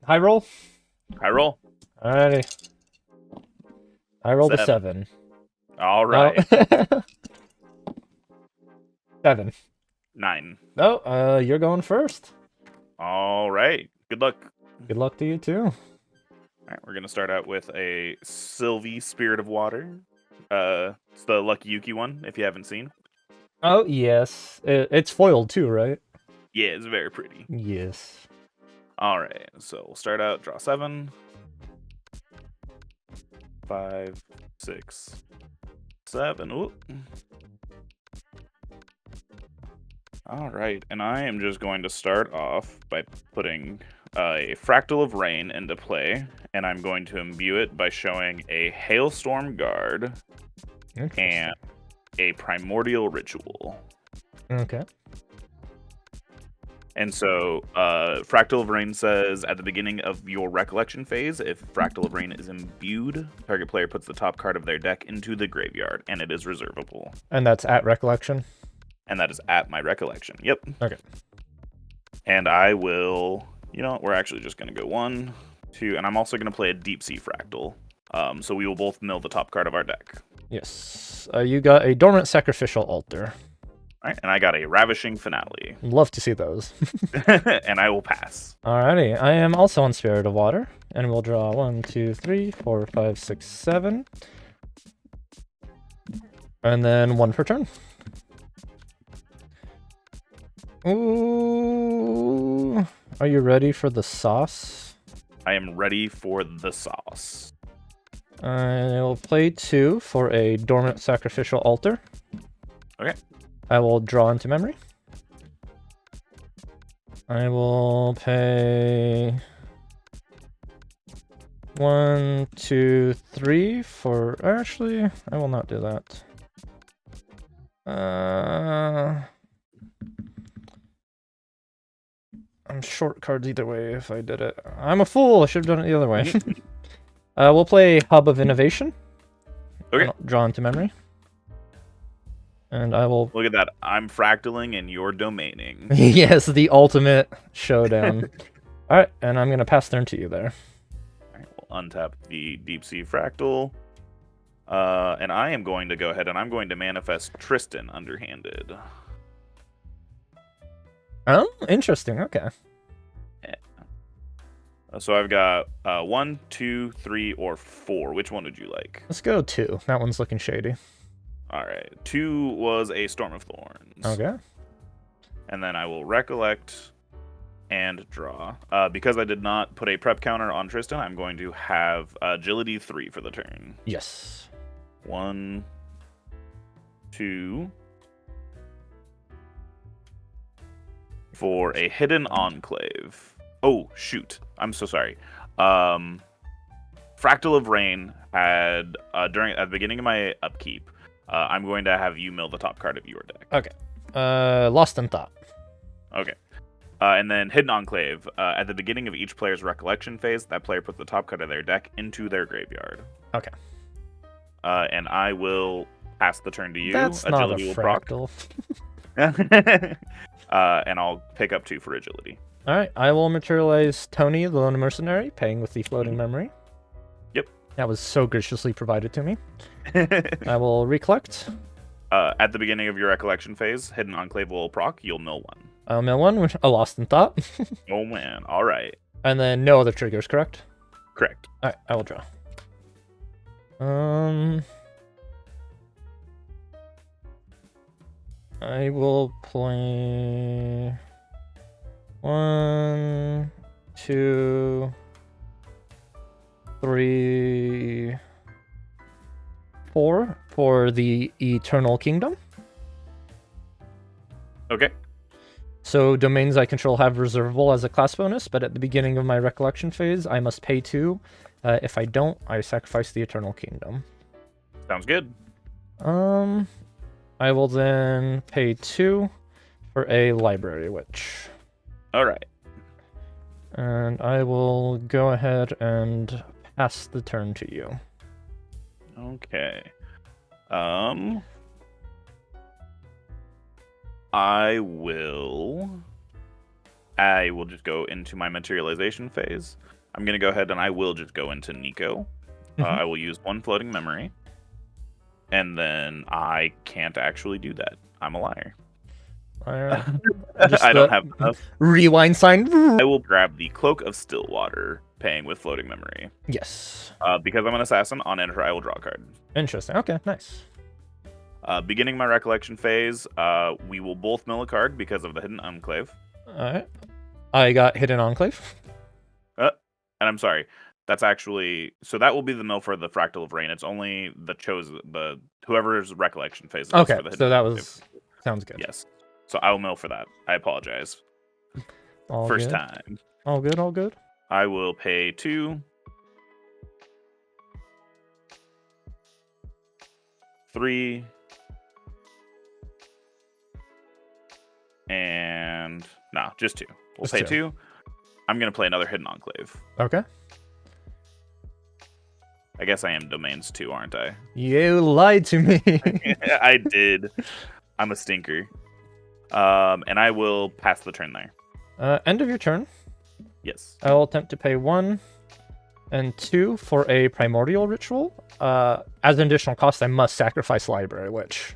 High roll? I roll. Alrighty. I rolled a 7. 7. All right. Oh. 7. 9. No, you're going first. All right. Good luck. Good luck to you too. All right, we're gonna start out with a Sylvie Spirit of Water. It's the Lucky Yuki one, if you haven't seen. Oh, yes. It's foiled too, right? Yeah, it's very pretty. Yes. All right, so we'll start out. Draw 7. 5, 6, 7. Ooh. All right, and I am just going to start off by putting a Fractal of Rain into play, and I'm going to imbue it by showing a Hailstorm Guard and a Primordial Ritual. Okay. And so, Fractal of Rain says, at the beginning of your Recollection phase, if Fractal of Rain is imbued, target player puts the top card of their deck into the graveyard, and it is reservable. And that's at Recollection? And that is at my Recollection. Yep. Okay. And I will, we're actually just going to go 1, 2, and I'm also going to play a Deep Sea Fractal. So we will both mill the top card of our deck. Yes. You got a Dormant Sacrificial Altar. All right, and I got a Ravishing Finale. Love to see those. And I will pass. Alrighty, I am also on Spirit of Water, and we'll draw 1, 2, 3, 4, 5, 6, 7. And then 1 per turn. Ooh. Are you ready for the sauce? I am ready for the sauce. I will play 2 for a Dormant Sacrificial Altar. Okay. I will draw into memory. I will pay 1, 2, 3 for... Actually, I will not do that. I'm short cards either way if I did it. I'm a fool! I should have done it the other way. We'll play Hub of Innovation. Okay. Draw into memory. And I will... Look at that. I'm fractaling and you're domaining. Yes, the ultimate showdown. Alright, and I'm going to pass turn to you there. Alright, we'll untap the Deep Sea Fractal. And I am going to go ahead and I'm going to manifest Tristan underhanded. Oh, interesting. Okay. Yeah. So I've got 1, 2, 3, or 4. Which one would you like? Let's go 2. That one's looking shady. All right. 2 was a Storm of Thorns. Okay. And then I will recollect and draw. Because I did not put a prep counter on Tristan, I'm going to have agility 3 for the turn. Yes. 1, 2. For a Hidden Enclave. Oh, shoot. I'm so sorry. Fractal of Rain had, at the beginning of my upkeep, I'm going to have you mill the top card of your deck. Okay. Lost in Thought. Okay. And then Hidden Enclave. At the beginning of each player's Recollection phase, that player puts the top card of their deck into their graveyard. Okay. And I will pass the turn to you. That's Agility not a will proc. fractal. And I'll pick up 2 for agility. Alright, I will materialize Tony, the Lone Mercenary, paying with the floating memory. Yep. That was so graciously provided to me. I will recollect. At the beginning of your Recollection phase, Hidden Enclave will proc. You'll mill 1. I'll mill 1, which a Lost in Thought. Oh man, all right. And then no other triggers, correct? Correct. Alright, I will draw. I will play 1, 2, 3, 4 for the Eternal Kingdom. Okay. So domains I control have reservable as a class bonus, but at the beginning of my Recollection phase, I must pay 2. If I don't, I sacrifice the Eternal Kingdom. Sounds good. I will then pay 2 for a Library Witch. All right. And I will go ahead and pass the turn to you. Okay. I will just go into my materialization phase. I'm going to go ahead and I will just go into Nico. I will use 1 floating memory. And then I can't actually do that. I'm a liar. Just I don't have enough. Rewind sign. I will grab the Cloak of Stillwater, paying with floating memory. Yes. Because I'm an assassin, on enter I will draw a card. Interesting. Okay, nice. Beginning my recollection phase, we will both mill a card because of the Hidden Enclave. Alright. I got Hidden Enclave. And I'm sorry. That's actually... So that will be the mill for the Fractal of Rain. It's only the whoever's recollection phase. Okay, for the so that was... Sounds good. Yes. So I will mill for that. I apologize. All First good. time. All good, all good. I will pay 2. 3. And... Nah, just 2. We'll pay 2. I'm going to play another Hidden Enclave. Okay. I guess I am domains 2, aren't I? You lied to me. I did. I'm a stinker. And I will pass the turn there. End of your turn. Yes. I will attempt to pay 1 and 2 for a primordial ritual. As an additional cost, I must sacrifice library, which...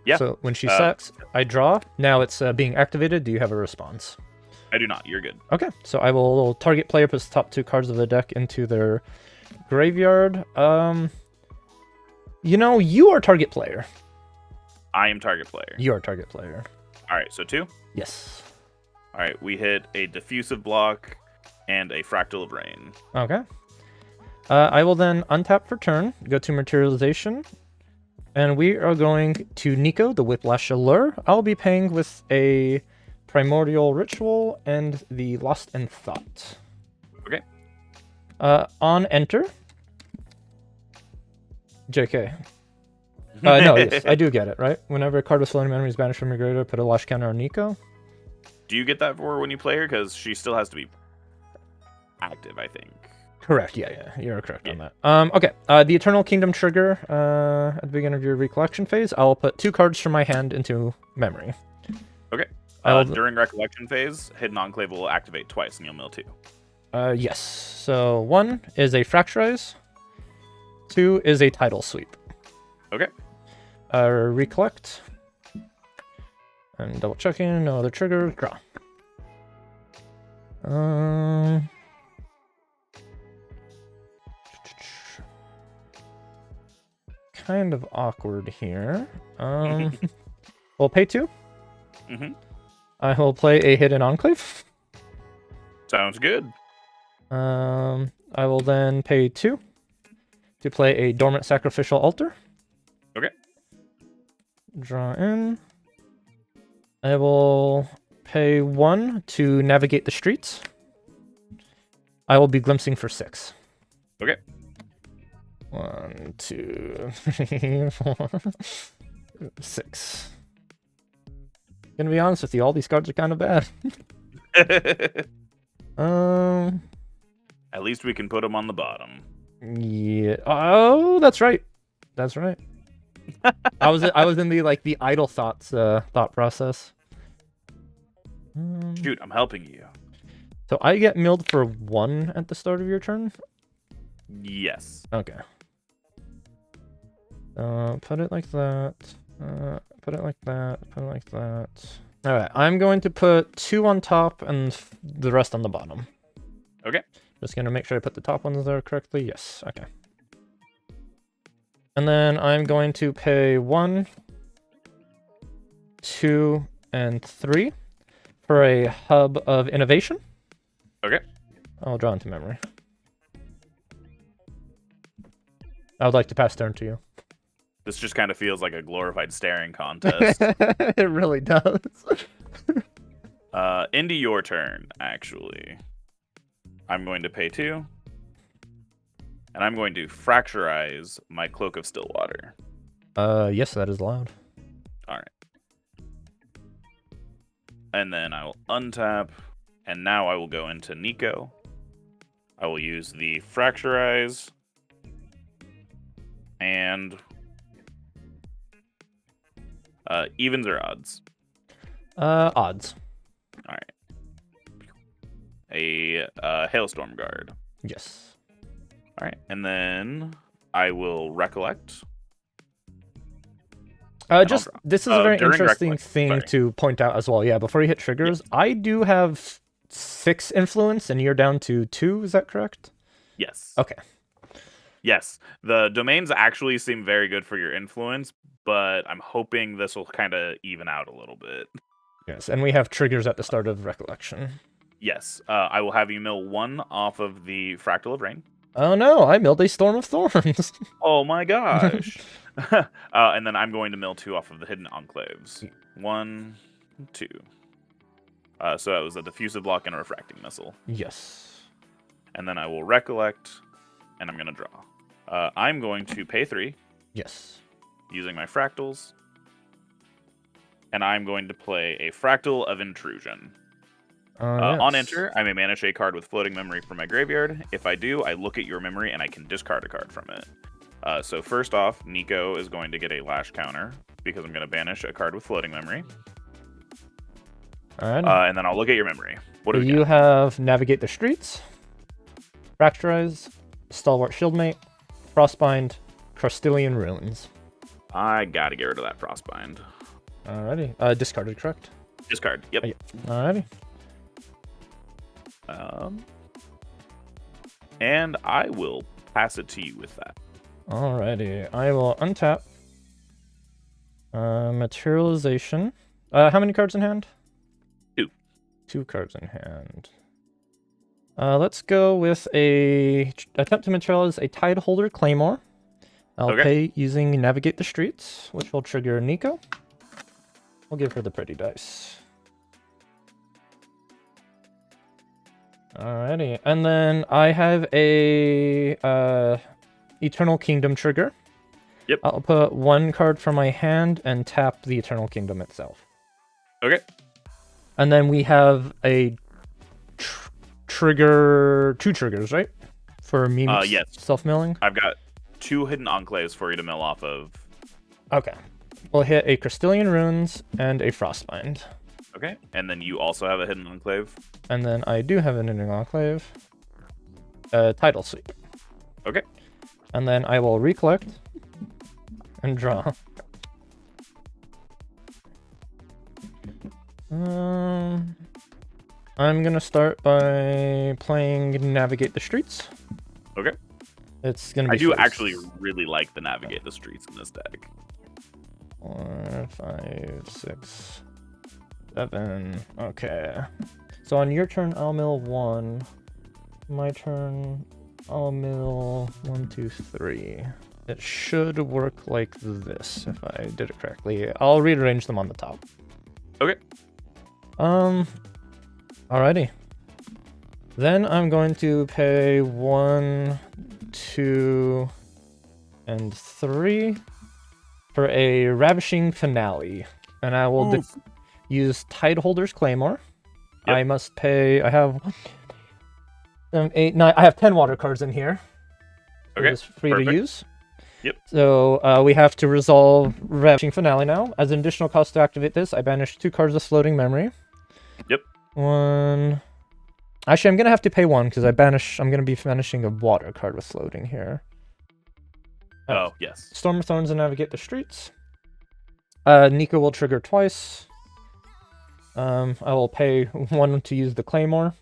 Yeah. So when she sacks, I draw. Now it's being activated. Do you have a response? I do not. You're good. Okay. So I will target player puts the top 2 cards of the deck into their graveyard. You know, you are target player. I am target player. You are target player. All right. So 2. Yes. All right. We hit a diffusive block and a Fractal of Rain. Okay. I will then untap for turn, go to materialization, and we are going to Nico, the Whiplash Allure. I'll be paying with a Primordial Ritual and the Lost in Thought. Okay. On enter. JK. No, yes, I do get it, right? Whenever a card with floating memory is banished from your graveyard, put a Lash counter on Nico. Do you get that for her when you play her? Because she still has to be active, I think. Correct, yeah, you're correct on that. Okay, the Eternal Kingdom trigger at the beginning of your recollection phase. I'll put 2 cards from my hand into memory. Okay. During recollection phase, Hidden Enclave will activate twice, and you'll mill 2. Yes. So 1 is a Fracturize. 2 is a Tidal Sweep. Okay. Recollect. And double checking, no other trigger. Draw. Kind of awkward here. We'll pay 2. Mm-hmm. I will play a Hidden Enclave. Sounds good. I will then pay 2 to play a Dormant Sacrificial Altar. Okay. Draw in. I will pay 1 to navigate the streets. I will be glimpsing for 6. Okay. 1, 2, 3, 4, 6. Gonna be honest with you, all these cards are kind of bad. At least we can put them on the bottom. Yeah. Oh, that's right. That's right. I was in the idle thoughts thought process. Shoot, I'm helping you. So I get milled for 1 at the start of your turn? Yes. Okay. Put it like that. Put it like that. Put it like that. Alright, I'm going to put 2 on top and the rest on the bottom. Okay. Just gonna make sure I put the top ones there correctly. Yes, okay. And then I'm going to pay 1, 2, and 3 for a Hub of Innovation. Okay. I'll draw into memory. I would like to pass turn to you. This just kind of feels like a glorified staring contest. It really does. Into your turn, actually. I'm going to pay 2. And I'm going to fracturize my Cloak of Stillwater. Yes, that is allowed. Alright. And then I will untap. And now I will go into Nico. I will use the fracturize. And evens or odds? Odds. Alright. a Hailstorm Guard. Yes. All right, and then I will recollect. This is a very during interesting recollect, thing sorry. to point out as well. Yeah, before you hit triggers, I do have 6 influence, and you're down to 2. Is that correct? Yes. Okay. Yes, the domains actually seem very good for your influence, but I'm hoping this will kind of even out a little bit. Yes, and we have triggers at the start of recollection. Yes, I will have you mill 1 off of the Fractal of Rain. Oh no, I milled a Storm of Thorns. Oh my gosh. And then I'm going to mill 2 off of the Hidden Enclaves. 1, 2. So that was a diffusive block and a refracting missile. Yes. And then I will recollect, and I'm going to draw. I'm going to pay 3. Yes. Using my fractals. And I'm going to play a Fractal of Intrusion. Yes. On enter, I may banish a card with floating memory from my graveyard. If I do, I look at your memory and I can discard a card from it. So first off, Nico is going to get a lash counter because I'm going to banish a card with floating memory. All right. And then I'll look at your memory. What do we you got? have Navigate the Streets, Fracturize, Stalwart Shieldmate, Frostbind, Crustillian Ruins. I gotta get rid of that Frostbind. Alrighty. Discarded, correct? Discard. Yep. Alrighty. And I will pass it to you with that. Alrighty. I will untap. Materialization. How many cards in hand? 2. 2 cards in hand. Let's go with a attempt to materialize a Tideholder Claymore. I'll pay using Navigate the Streets, which will trigger Nico. We'll give her the pretty dice. Alrighty, and then I have a Eternal Kingdom trigger. Yep. I'll put 1 card from my hand and tap the Eternal Kingdom itself. Okay. And then we have a trigger, 2 triggers, right? For me, yes. Self-milling? I've got 2 Hidden Enclaves for you to mill off of. Okay. We'll hit a Crystallian Ruins and a Frostbind. Okay, and then you also have a Hidden Enclave. And then I do have an Hidden Enclave. Tidal Sweep. Okay. And then I will recollect and draw. I'm gonna start by playing Navigate the Streets. Okay. It's gonna be. I do actually really like the Navigate the Streets in this deck. 4, 5, 6, 7. Okay. So on your turn, I'll mill 1. My turn, I'll mill 1, 2, 3. It should work like this if I did it correctly. I'll rearrange them on the top. Okay. Alrighty. Then I'm going to pay 1, 2, and 3 for a Ravishing Finale. And I will use Tideholder's Claymore. Yep. I must pay. I have 8, 9. I have 10 water cards in here. Okay. It's free to use. Yep. So we have to resolve Ravishing Finale now. As an additional cost to activate this, I banish 2 cards of floating memory. Yep. 1. Actually, I'm gonna have to pay 1 because I'm gonna be banishing a water card with floating here. Oh, yes. Storm of Thorns and Navigate the Streets. Nico will trigger twice. I will pay 1 to use the Claymore.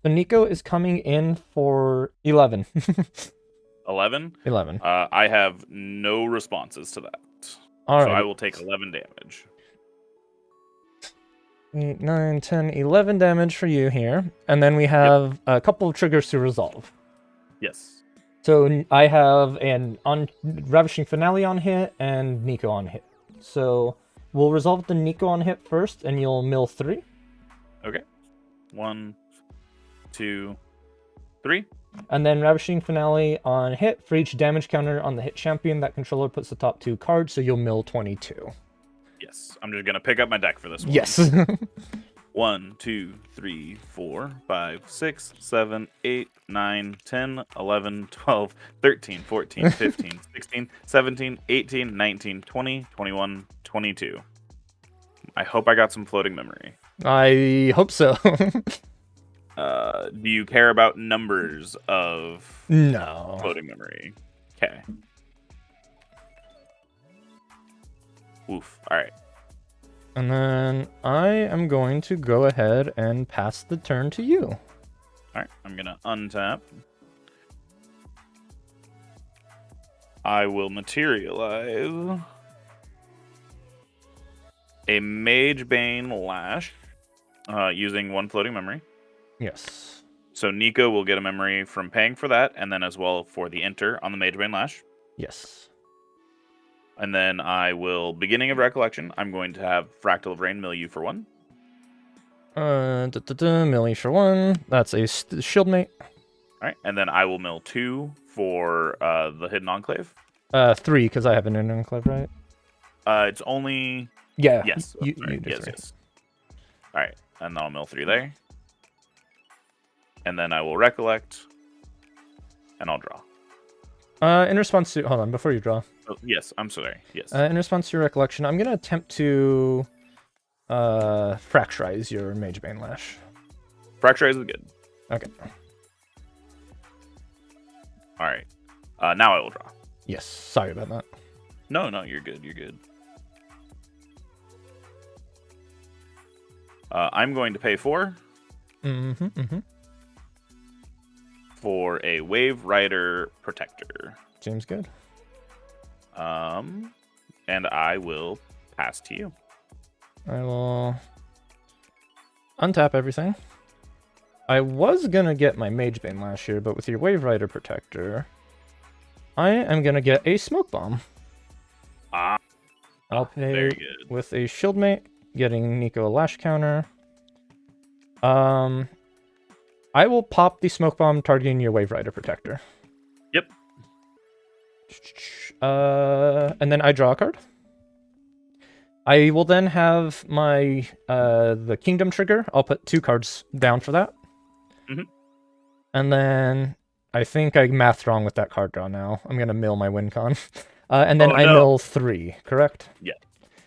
So Nico is coming in for 11. 11? 11. I have no responses to that. All right. So I will take 11 damage. 8, 9, 10, 11 damage for you here. And then we have a couple of triggers to resolve. Yes. So I have an Ravishing Finale on hit and Nico on hit. So we'll resolve the Nico on hit first, and you'll mill 3. Okay. 1, 2, 3. And then Ravishing Finale on hit. For each damage counter on the hit champion, that controller puts the top 2 cards, so you'll mill 22. Yes. I'm just going to pick up my deck for this one. Yes. 1, 2, 3, 4, 5, 6, 7, 8, 9, 10, 11, 12, 13, 14, 15, 16, 17, 18, 19, 20, 21, 22. I hope I got some floating memory. I hope so. Do you care about numbers of No. floating memory? Okay. Oof. All right. And then I am going to go ahead and pass the turn to you. All right. I'm gonna untap. I will materialize a Mage Bane Lash using 1 floating memory. Yes. So Nico will get a memory from paying for that, and then as well for the enter on the Mage Bane Lash. Yes. And then I will, beginning of recollection, I'm going to have Fractal of Rain mill you for 1. Millie for 1. That's a shield mate. All right, and then I will mill 2 for the Hidden Enclave. 3 because I have an enclave, right? It's only... Yeah. Yes. You Right. do Yes, 3. yes. All right, and then I'll mill 3 there. And then I will recollect, and I'll draw. In response to... Hold on, before you draw. Oh, yes, I'm sorry. Yes. In response to your recollection, I'm going to attempt to fracturize your Mage Bane Lash. Fracturize is good. Okay. All right. Now I will draw. Yes, sorry about that. No, you're good. You're good. I'm going to pay 4 for a Wave Rider Protector. Seems good. And I will pass to you. I will untap everything. I was going to get my Mage Bane Lash here, but with your Wave Rider Protector, I am going to get a Smoke Bomb. I'll pay very good. with a Shield Mate, getting Nico a Lash counter. I will pop the Smoke Bomb targeting your Wave Rider Protector. Yep. And then I draw a card. I will then have my the Kingdom trigger. I'll put 2 cards down for that. And then I think I mathed wrong with that card draw now. I'm going to mill my win con. And then I mill 3, correct? Yeah.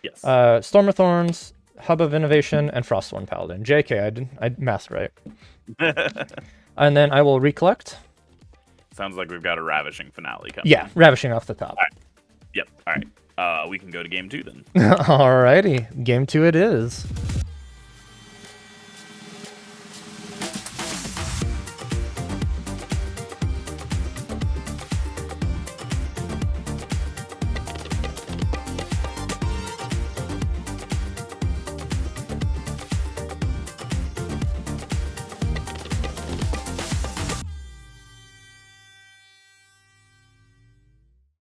Yes. Storm of Thorns, Hub of Innovation, and Frostborn Paladin. JK, I mathed right. And then I will recollect. Sounds like we've got a ravishing finale coming. Yeah, ravishing off the top. All right. Yep. All right. We can go to game 2 then. Alrighty, game 2 it is.